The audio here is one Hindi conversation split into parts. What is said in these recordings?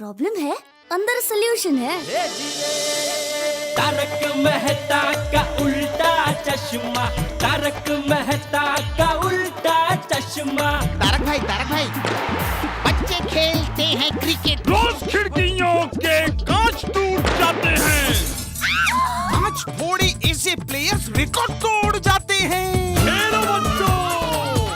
प्रॉब्लम है, अंदर सोल्यूशन है। तारक मेहता का उल्टा चश्मा, तारक मेहता का उल्टा चश्मा। तारक भाई, बच्चे खेलते हैं क्रिकेट, रोज खिड़कियों के कांच टूट जाते हैं। आज थोड़े ऐसे प्लेयर्स रिकॉर्ड तोड़ जाते हैं। खेलो बच्चों।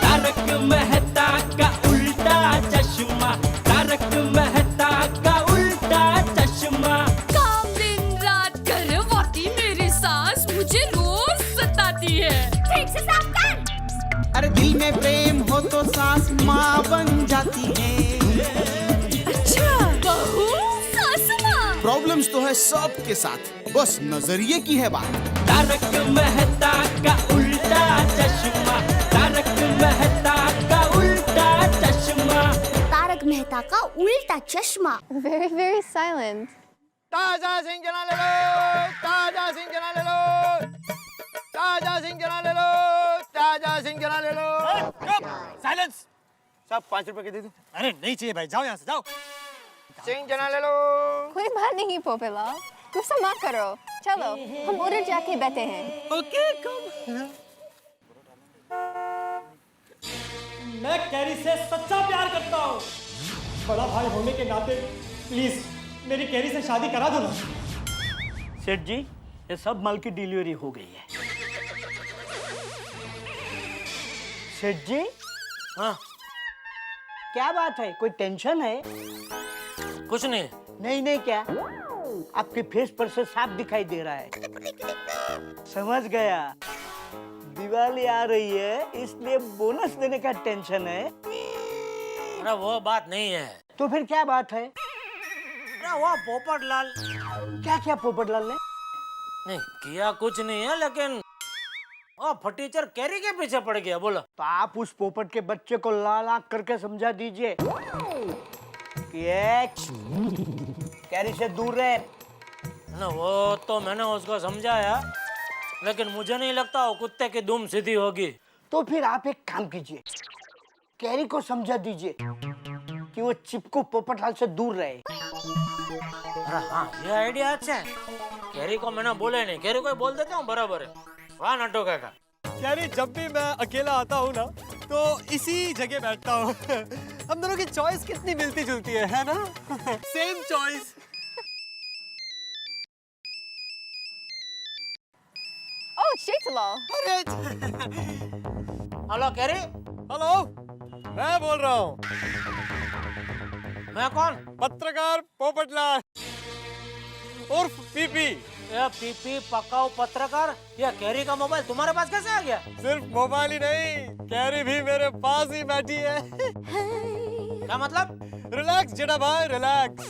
तारक मेहता का उल्टा चश्मा, तारक मेहता का उल्टा चश्मा। काम दिन रात करवाती मेरी सास मुझे रोज सताती है। ठीक से साफ कर। अरे दिल में प्रेम हो तो सास माँ बन जाती है। अच्छा, बहू सास माँ। प्रॉब्लम्स तो है सबके साथ, बस नजरिए की है बात। तारक मेहता का उल्टा चश्मा, तारक मेहता का उल्टा चश्मा। तारक मेहता का उल्टा चश्मा। Very, very silent. ताजा सिंह जना ले लो, ताजा सिंह जना ले लो, ताजा सिंह जना ले लो, ताजा सिंह जना ले लो। साइलेंस। सब 5 रुपए के दे दो। अरे नहीं चाहिए भाई, जाओ यहाँ से जाओ। सिंह जना ले लो। कोई बात नहीं पोपेला, गुस्सा मत करो। चलो हम उधर जाके बैठे हैं। ओके कम। मैं कैरी से सच्चा प्यार करता हूँ। बड़ा भाई होने के नाते प्लीज मेरी कैरी से शादी करा दो ना। सेठ जी, ये सब माल की डिलीवरी हो गई है। सेठ जी, हाँ क्या बात है? कोई टेंशन है? कुछ नहीं। नहीं क्या? आपके फेस पर से साफ दिखाई दे रहा है। समझ गया, दिवाली आ रही है इसलिए बोनस देने का टेंशन है। अरे वो बात नहीं है। तो फिर क्या बात है? अरे वो पोपटलाल। क्या क्या पोपटलाल ने? नहीं किया कुछ नहीं है, लेकिन वो फटीचर कैरी के पीछे पड़ गया। बोलो। तो आप उस पोपट के बच्चे को लाल आंख करके समझा दीजिए कि कैरी से दूर रहे। ना वो तो मैंने उसको समझाया, लेकिन मुझे नहीं लगता वो कुत्ते की दुम सीधी होगी। तो फिर आप एक काम कीजिए, कैरी को समझा दीजिए कि वो चिपकू पोपटलाल से दूर रहे। अरे हाँ, ये आइडिया अच्छा है। कैरी को मैंने बोले नहीं, कैरी को बोल देता हूँ, बराबर है। वाह नटो काका। कैरी, जब भी मैं अकेला आता हूँ ना तो इसी जगह बैठता हूँ। हम दोनों की चॉइस कितनी मिलती जुलती है ना? Same choice. Oh, Shaitala. Hello carry. Hello, मैं बोल रहा हूँ। मैं कौन? पत्रकार पोपटलाल उर्फ पीपी। ये पीपी पकाओ पत्रकार। ये कैरी का मोबाइल तुम्हारे पास कैसे आ गया? सिर्फ मोबाइल ही नहीं, कैरी भी मेरे पास ही बैठी है। क्या मतलब? रिलैक्स जेठा भाई, रिलैक्स।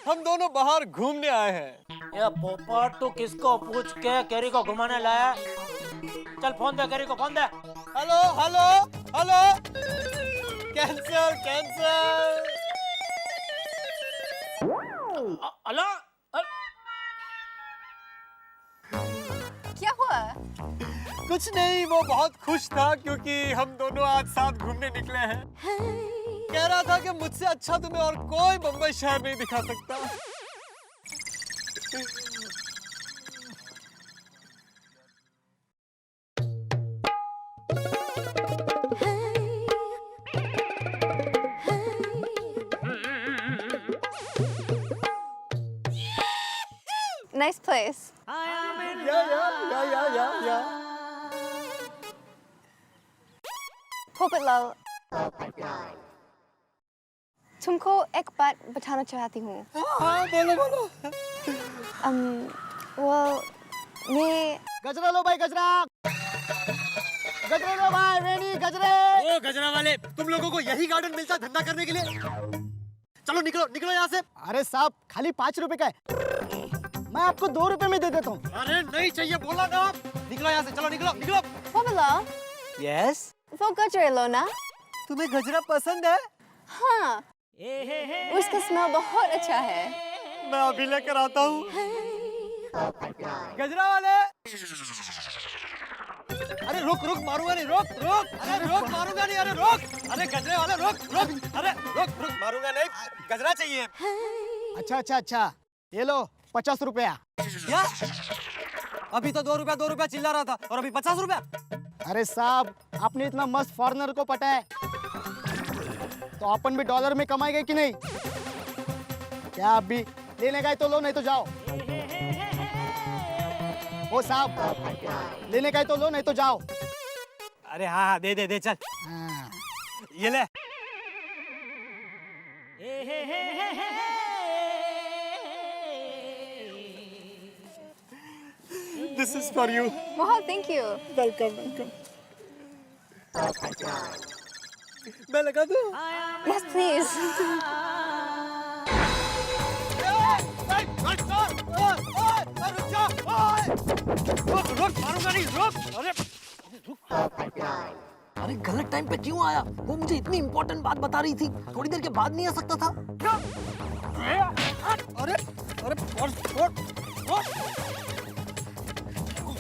हम दोनों बाहर घूमने आए हैं। ये पोपट तू किसको पूछ के कैरी को घुमाने लाया? चल फोन दे, कैरी को फोन दे। Hello hello hello, cancer cancer. Hello. क्या हुआ? कुछ नहीं, वो बहुत खुश था क्योंकि हम दोनों आज साथ घूमने निकले हैं। कह रहा था कि मुझसे अच्छा तुम्हें और कोई बम्बई शहर नहीं दिखा सकता। Nice place. या। पोपटलाल, तुमको एक बात बताना चाहती हूँ। हाँ, बोलो। well, मैं गजरा लो भाई, गजरा। गजरा लो भाई, रेडी गजरे। ओ गजरा वाले, तुम लोगों को यही गार्डन मिलता धंधा करने के लिए? चलो निकलो यहाँ से। अरे साहब, खाली 5 रुपए का है, मैं आपको 2 रुपए में दे देता हूँ। अरे नहीं चाहिए, बोला ना। निकलो यहाँ से, चलो निकलो। पोपटलाल, यस। वो गजरे लो ना। तुम्हें गजरा पसंद है? हाँ, उसका स्मेल बहुत अच्छा है। मैं अभी लेकर आता हूँ। गजरा वाले, अरे रुक मारूंगा नहीं, रुक। अरे रुक मारूंगा नहीं, अरे रुक। अरे गजरे वाले रुक। अरे रुक मारूंगा नहीं, गजरा चाहिए। अच्छा अच्छा अच्छा, ये लो 50 रुपया। क्या? अभी तो 2 रुपया चिल्ला रहा था और अभी 50 रुपया? अरे साहब, आपने इतना मस्त फॉरेनर को पटाया, तो अपन भी डॉलर में कमाएंगे कि नहीं? क्या आप भी लेने गए तो लो, नहीं तो जाओ। ओ साहब, लेने गए तो लो, नहीं तो जाओ। अरे हाँ, दे चल। हाँ। ये ले। This is for you. Wow, thank you. Welcome. मैं लगा दूं? Yes, please. अरे गलत टाइम पे क्यों आया? वो मुझे इतनी इम्पोर्टेंट बात बता रही थी, थोड़ी देर के बाद नहीं आ सकता था?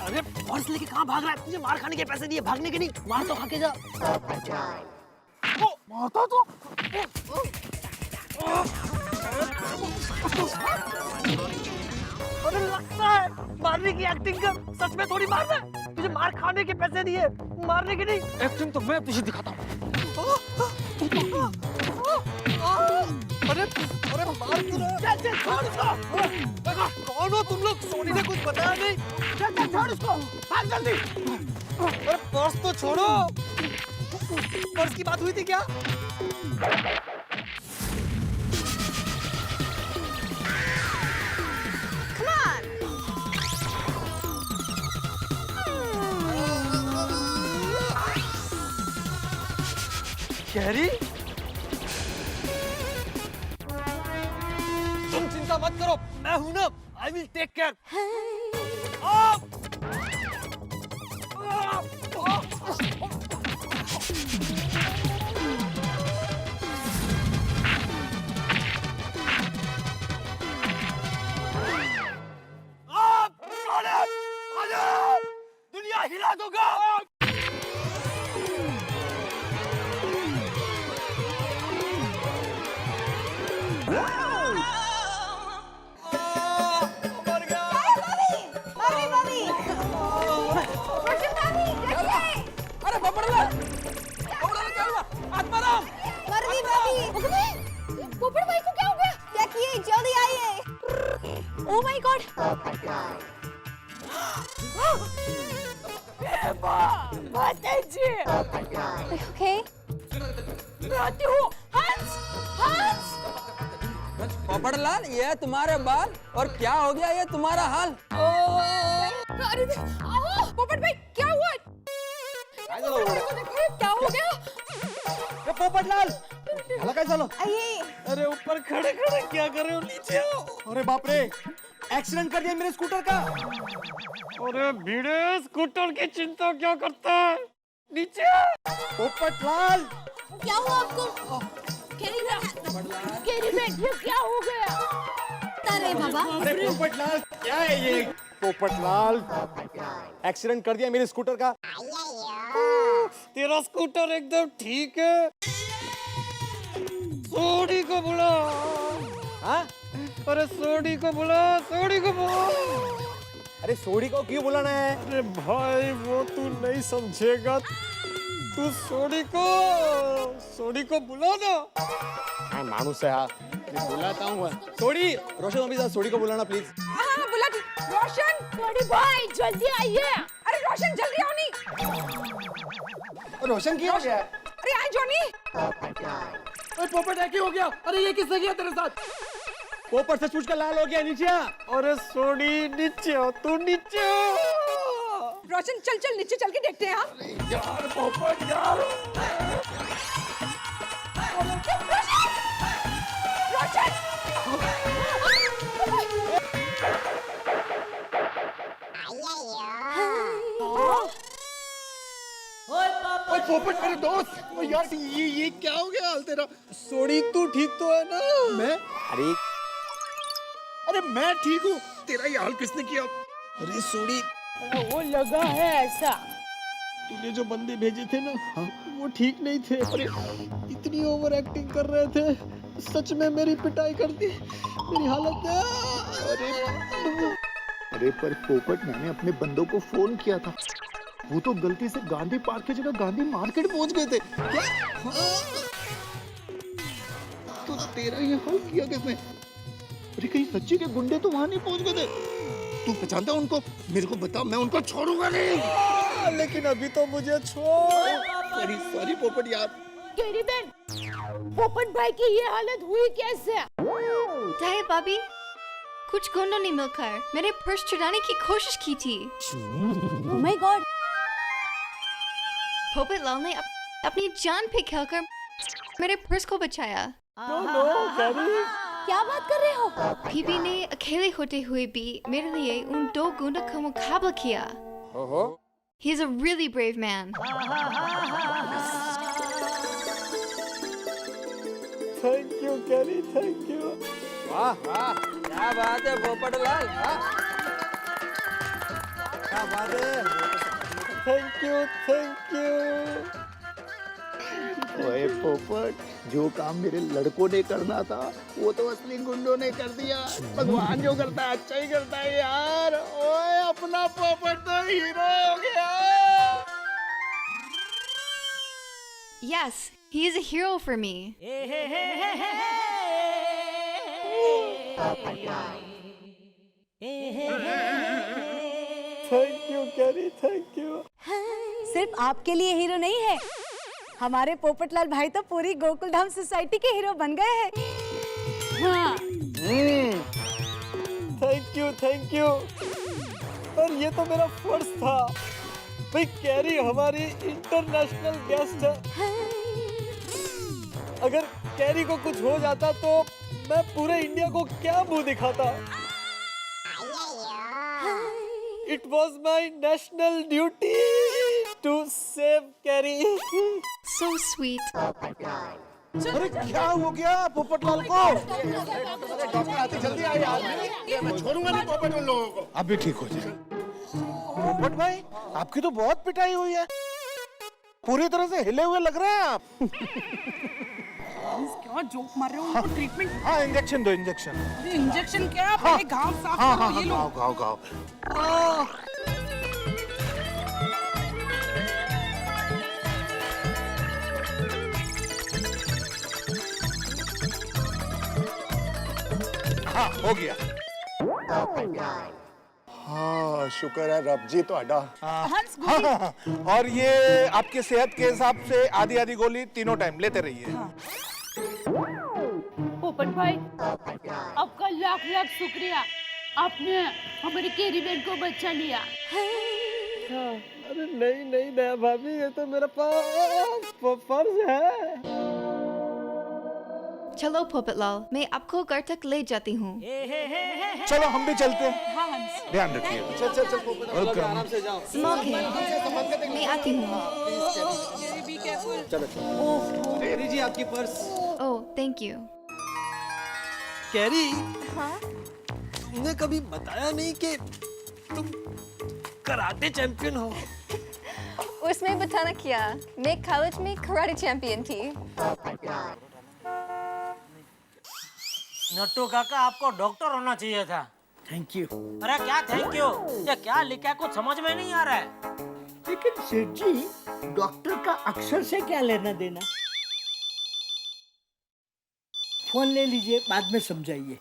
अरे पर्स लेके कहाँ भाग रहा है? मुझे मार खाने के पैसे दिए, भागने के नहीं। मार तो खा के जा। मारता तो। अरे लगता है मारने की एक्टिंग कर, सच में थोड़ी मारना है। तुझे मार खाने के पैसे दिए, मारने की नहीं। एक्टिंग तो मैं तुझे दिखाता हूँ। अरे मार क्यों रहा है? छोड़ उसको। कौन हो तुम लोग? सोनी ने कुछ बताया नहीं। चल छोड़ उसको, भाग जल्दी। अरे पर्स तो छोड़ो। पर्स की बात हुई थी क्या? कैरी, तुम चिंता मत करो, मैं हूं ना। I will take care. दुनिया हिला दूंगा। पोपट भाई को क्या हो गया? क्या किए? जल्दी आइए। Oh my God! बहुत तेजी। Okay. मैं आती हूँ। हंस, हंस। पोपटलाल, ये तुम्हारे बाल और क्या हो गया ये तुम्हारा हाल? अरे आओ, पोपट भाई क्या हुआ? क्या हो गया? पोपटलाल, काय झालं? आइए। अरे ऊपर खड़े खड़े क्या कर रहे हो? नीचे आओ। अरे बाप रे, एक्सीडेंट कर दिया मेरे स्कूटर का। अरे भिड़े, स्कूटर की चिंता क्या करता है? नीचे आओ। पोपटलाल, क्या हुआ आपको? कैरी बैग, ये क्या हो गया? अरे बाबा। अरे पोपटलाल, क्या है ये? पोपटलाल, एक्सीडेंट कर दिया मेरे स्कूटर का। तेरा स्कूटर एकदम ठीक है। सोडी को बुला। हाँ? अरे सोडी को बुला, सोडी को बुला। अरे सोडी को क्यों बुलाना है? अरे भाई, वो तू नहीं समझेगा। तू सोडी को बुला ना। हाँ, मानुस है। हाँ, मैं बुलाता हूँ। सोडी, रोशन अभी सोडी को बुलाना प्लीज। हाँ, बुला दी। रोशन, सोडी भाई, जल्दी आइए। अरे रोशन, जल्दी आओ नहीं। रोशन क्यों हो गया? अरे आए जॉनी। अरे पोपट है, क्यों हो गया? अरे ये किसने किया तेरे साथ? पोपट से पूछ कर लाल हो गया। नीचे आ। अरे सोडी, नीचे आओ, तू नीचे आओ। रोशन, चल चल नीचे चल के देखते हैं। हाँ? यार पोपट यार। पोपट मेरे दोस्त। यार ये क्या हो गया हाल तेरा? सोडी, तू ठीक तो है ना? मैं? अरे मैं ठीक हूँ। तेरा ये हाल किसने किया? अरे सोडी, वो लगा है ऐसा। तूने जो बंदे भेजे थे ना, वो ठीक नहीं थे। अरे इतनी ओवर एक्टिंग कर रहे थे सच में मेरी पिटाई कर दी, मेरी हालत अरे पर पोपट, मैंने अपने बंदों को फोन किया था, वो तो गलती से गांधी पार्क की जगह गांधी मार्केट पहुंच गए थे। क्या? तो तेरा ये हाल किया किसने? अरे कहीं सच्ची के गुंडे तो वहां नहीं पहुंच गए थे? तू पहचानता उनको? मेरे को बता, मैं उनको छोड़ूंगा नहीं। लेकिन अभी तो मुझे छोड़। सॉरी पोपट यार। केरी बेन, पोपट भाई की ये हालत हुई कैसे? चाहे भाभी, कुछ गुंडों ने मिलकर मेरे पर्स चुराने की कोशिश की थी। Oh my God. पोपटलाल ने अपनी जान पे खेलकर मेरे पर्स को बचाया। क्या बात कर रहे हो? पीबी ने अकेले होते हुए भी मेरे लिए उन दो गुंडों का मुकाबला किया। He is a really brave man. Thank you carry, thank you. वाह वाह, क्या बात है पोपटलाल, हाँ? क्या बात है, थैंक यू, थैंक यू। ओए पोपट, जो काम मेरे लड़कों ने करना था वो तो असली गुंडों ने कर दिया। भगवान जो करता है अच्छा ही करता है यार। ओए अपना पोपट तो हीरो हो गया। Yes, he is a hero for me. Thank you carry, thank you. सिर्फ आपके लिए हीरो नहीं है, हमारे पोपटलाल भाई तो पूरी गोकुलधाम सोसाइटी के हीरो बन गए हैं। हाँ। Thank you, thank you. पर ये तो मेरा फर्ज था भाई, कैरी हमारी इंटरनेशनल गेस्ट है। अगर कैरी को कुछ हो जाता तो मैं पूरे इंडिया को क्या मुंह दिखाता। It was my national duty to save Carrie. So sweet. अरे क्या हो गया पोपटलाल को? डॉक्टर आते जल्दी आए यार। मैं छोड़ूंगा नहीं पोपट उन लोगों को। अभी ठीक हो जाए। पोपट भाई, आपकी तो बहुत पिटाई हुई है, पूरी तरह से हिले हुए लग रहे हैं आप। क्या जोक मार रहे हो? उनको ट्रीटमेंट। हाँ इंजेक्शन दो, इंजेक्शन। इंजेक्शन क्या? पहले घाव साफ करो। ये लो। घाव। हाँ हो गया। हाँ शुक्र है रब जी ਤੁਹਾਡਾ। हाँ, और ये आपकी सेहत के हिसाब से आधी आधी गोली तीनों टाइम लेते रहिए। पोपट भाई, आपका लाख लाख शुक्रिया, आपने हमारी केरी बेन को बचा लिया। अरे नहीं नहीं दया भाभी, ये तो मेरा फर्ज है। चलो पोपटलाल, मैं आपको घर तक ले जाती हूँ। चलो हम भी चलते हैं। ध्यान रखिए। चल पोपट, आराम से जाओ। मैं आती हूँ। चलो कैरी जी, आपकी purse. Oh thank you. Carry, तुमने कभी बताया नहीं कि तुम कराटे चैंपियन हो। उसमें बताना क्या, मैं कॉलेज में कराटे चैंपियन थी। नट्टू काका, आपको डॉक्टर होना चाहिए था। Thank you. अरे क्या थैंक यू, ये क्या लिखा है कुछ समझ में नहीं आ रहा है। लेकिन सेठ जी, डॉक्टर का अक्षर से क्या लेना देना? फोन ले लीजिए, बाद में समझाइए।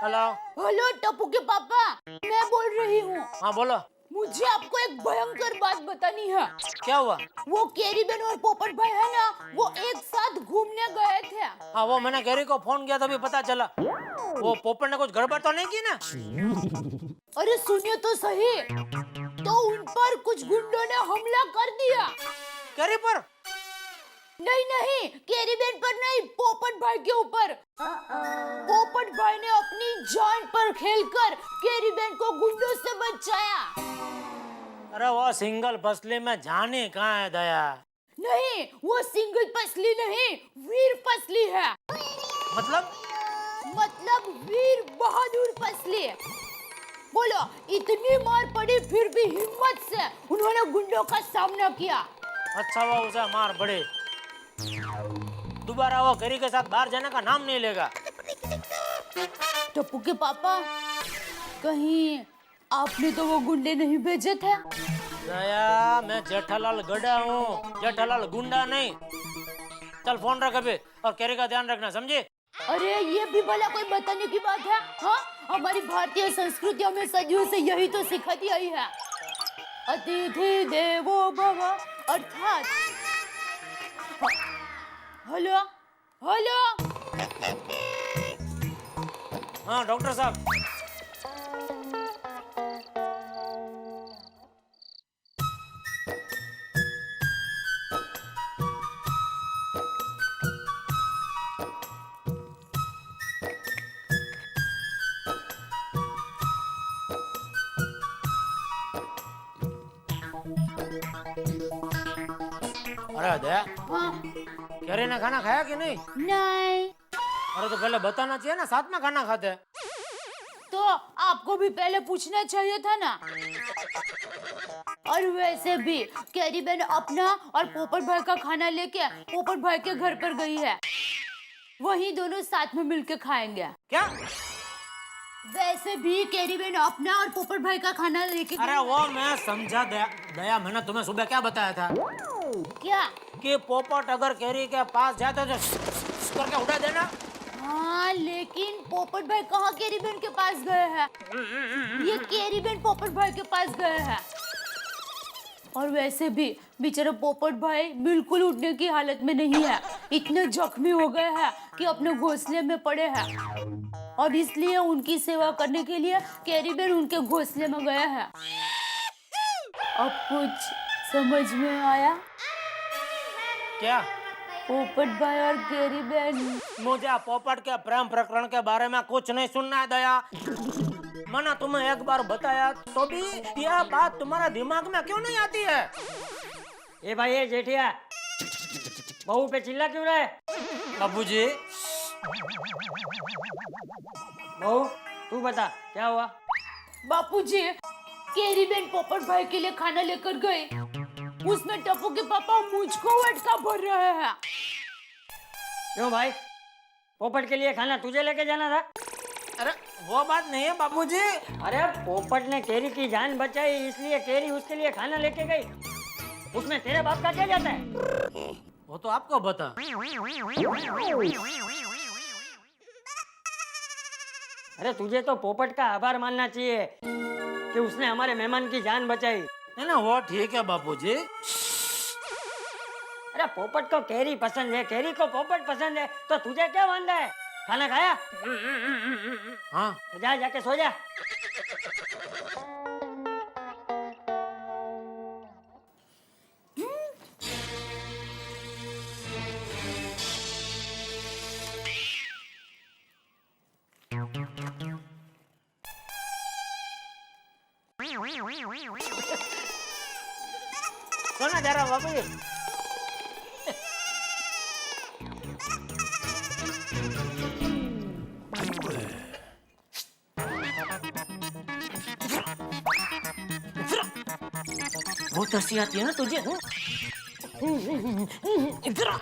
हेलो। हेलो टप्पू के पापा, मैं बोल रही हूँ। हाँ बोलो। मुझे आपको एक भयंकर बात बतानी है। क्या हुआ? वो केरी बेन और पोपट भाई है ना, वो एक साथ घूमने गए थे। हाँ वो मैंने कैरी को फोन किया तभी पता चला। वो पोपट ने कुछ गड़बड़ तो नहीं की ना? अरे सुनिए तो सही, तो उन पर कुछ गुंडों ने हमला कर दिया। कैरी पर? नहीं, केरी बेन पर नहीं, पोपट भाई के ऊपर। पोपट भाई ने अपनी जान पर खेलकर केरी बेन को गुंडों से बचाया। अरे वो सिंगल फसली में जाने कहाँ है दया? नहीं, वो सिंगल फसली नहीं, वीर फसली है। मतलब वीर बहादुर फसली। बोलो, इतनी मार पड़ी फिर भी हिम्मत से उन्होंने गुंडों का सामना किया। अच्छा वो उसे मार पड़ी, दोबारा वो कैरी के साथ बाहर जाने का नाम नहीं लेगा। टप्पू के पापा, कहीं आपने तो वो गुंडे नहीं भेजे थे? दया, मैं जेठालाल गधा हूँ, जेठालाल गुंडा नहीं। चल फोन रख अभी और कैरी का ध्यान रखना, समझे? अरे ये भी भला कोई बताने की बात है? हाँ, हमारी भारतीय संस्कृति हमें सदियों से यही तो सिखाती आई है, अतिथि देवो भव। अर्थात हेलो हेलो। हाँ डॉक्टर साहब। अरे दया, हाँ, कैरी ने खाना खाया कि नहीं? नहीं। अरे तो पहले बताना चाहिए ना, साथ में खाना खाते हैं। तो आपको भी पहले पूछना चाहिए था ना। और वैसे भी कैरी बहन अपना और पोपट भाई का खाना लेके पोपट भाई के घर पर गई है, वहीं दोनों साथ में मिलके खाएंगे। क्या? वैसे भी कैरी बहन अपना और पोपट भाई का खाना लेके अरे वो मैं समझा दया। दया, मैंने तुम्हें सुबह क्या बताया था? क्या? कि पोपट अगर कैरी के पास जाता तो करके उड़ा देना। हाँ, लेकिन पोपट भाई कहाँ कैरी बहन के पास गए हैं? ये कैरी बहन पोपट भाई के पास गए हैं। और वैसे भी बेचारा पोपट भाई बिल्कुल उठने की हालत में नहीं है, इतने जख्मी हो गए हैं कि अपने घोंसले में पड़े हैं, और इसलिए उनकी सेवा करने के लिए कैरी बहन उनके घोंसले में गए हैं। अब कुछ समझ में आया? क्या? पोपट भाई और कैरी बहन। मुझे पोपट के प्रेम प्रकरण के बारे में कुछ नहीं सुनना है दया। मैंने तुम्हें एक बार बताया तो भी यह बात तुम्हारा दिमाग में क्यों नहीं आती है? ए भाई, ये जेठिया, बहू पे चिल्ला क्यों रहा है? बाबूजी, बहू तू बता क्या हुआ? बापूजी, कैरी बहन पोपट भाई के लिए खाना लेकर गए, उसमें टप्पू के पापा मुझको वटका भर रहे हैं। क्यों भाई, पोपट के लिए खाना तुझे लेके जाना था? अरे वो बात नहीं है बाबूजी। अरे पोपट ने कैरी की जान बचाई, इसलिए कैरी उसके लिए खाना लेके गई, उसमें तेरे बाप का क्या जाता है? वो तो आपको बता। अरे तुझे तो पोपट का आभार मानना चाहिए कि उसने हमारे मेहमान की जान बचाई है ना। वो ठीक है बाबूजी। अरे पोपट को कैरी पसंद है, कैरी को पोपट पसंद है, तो तुझे क्या वांदा है? खाना खाया? हाँ, तो जा, जाके सो जा। सोना जा रहा हूँ बाबूजी। बहुत हंसी आती है ना तुझे? इधर आ।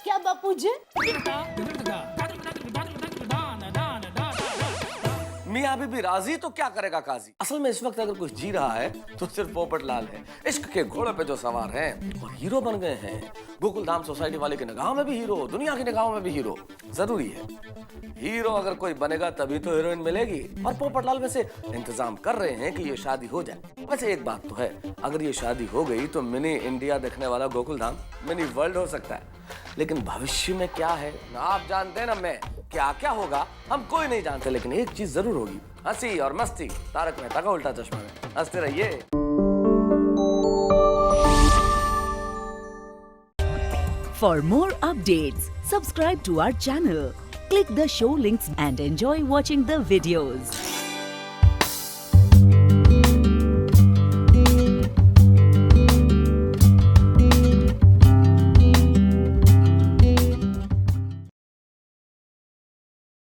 क्या बापूजी? मियाँ बीबी राजी तो क्या करेगा काजी। असल में इस वक्त अगर कुछ जी रहा है तो सिर्फ पोपट लाल है। इश्क के घोड़े पे जो सवार हैं और हीरो बन गए हैं। गोकुल धाम सोसाइटी वाले की निगाह में भी हीरो, दुनिया की निगाहों में भी हीरो। जरूरी है, हीरो अगर कोई बनेगा तभी तो हीरोइन मिलेगी। और पोपट लाल वैसे इंतजाम कर रहे हैं कि ये शादी हो जाए। वैसे एक बात तो है, अगर ये शादी हो गई तो मिनी इंडिया देखने वाला गोकुल धाम मिनी वर्ल्ड हो सकता है। लेकिन भविष्य में क्या है ना आप जानते हैं ना मैं, क्या क्या होगा हम कोई नहीं जानते। लेकिन एक चीज जरूर होगी, हंसी और मस्ती। तारक मेहता का उल्टा चश्मा में हंसते रहिए। For more updates, subscribe to our channel, click the show links and enjoy watching the videos.